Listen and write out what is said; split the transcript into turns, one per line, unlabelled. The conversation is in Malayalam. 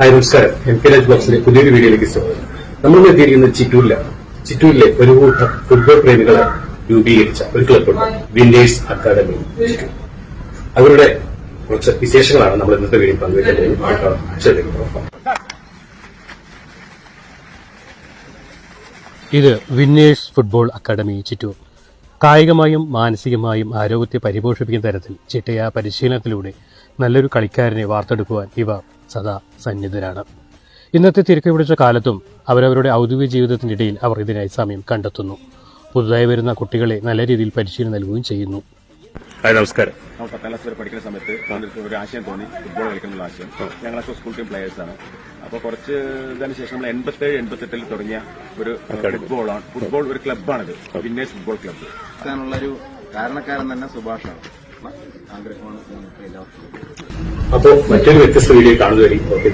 ഹായ് നമസ്കാരം. MK രാജ് ബ്ലോഗ്സിലെ പുതിയൊരു വീഡിയോയിലേക്ക് സ്വാഗതം. നമ്മൾ എത്തിയിരിക്കുന്നത് ചിറ്റൂരിലെ ഒരു കൂട്ടം ഫുട്ബോൾ പ്രേമികളെ രൂപീകരിച്ച ഒരു ക്ലബ്ബുണ്ട്, വിന്നേഴ്സ് അക്കാദമി. അവരുടെ കുറച്ച് വിശേഷങ്ങളാണ് നമ്മൾ ഇന്നത്തെ വീഡിയോ പങ്കുവയ്ക്കാൻ പോകുന്നത്. ഇത് വിന്നേഴ്സ് ഫുട്ബോൾ അക്കാദമി ചിറ്റൂർ. കായികമായും മാനസികമായും ആരോഗ്യത്തെ പരിപോഷിപ്പിക്കുന്ന തരത്തിൽ ചിട്ടയായ പരിശീലനത്തിലൂടെ നല്ലൊരു കളിക്കാരനെ വാർത്തെടുക്കുവാൻ ഇവർ സദാ സന്നിധരാണ്. ഇന്നത്തെ തിരക്ക് പിടിച്ച കാലത്തും അവരവരുടെ ഔദ്യോഗിക ജീവിതത്തിനിടയിൽ അവർ ഇതിനായി സമയം കണ്ടെത്തുന്നു. പുതുതായി വരുന്ന കുട്ടികളെ നല്ല രീതിയിൽ പരിശീലനം നൽകുകയും ചെയ്യുന്നു. നമസ്കാരം.
നമ്മൾ 10ാം ക്ലാസ് വരെ പഠിക്കുന്ന സമയത്ത് ഒരു ആശയം തോന്നി, ഫുട്ബോൾ കളിക്കുന്ന ആശയം. ഞങ്ങളൊക്കെ സ്കൂൾ ടീം പ്ലേയേഴ്സാണ്. അപ്പോൾ കുറച്ച് ഇതിന് ശേഷം നമ്മൾ 87-88 തുടങ്ങിയ ഒരു ഫുട്ബോൾ ഒരു ക്ലബ്ബാണിത്, വിന്നേഴ്സ് ഫുട്ബോൾ ക്ലബ്ബ്.
ഒരു കാരണക്കാരൻ തന്നെ സുഭാഷാണ്. ആഗ്രഹമാണ് എല്ലാവർക്കും.
അപ്പോൾ മറ്റൊരു വ്യത്യസ്ത വീഡിയോ കാണുന്നതായിരിക്കും. ഓക്കെ.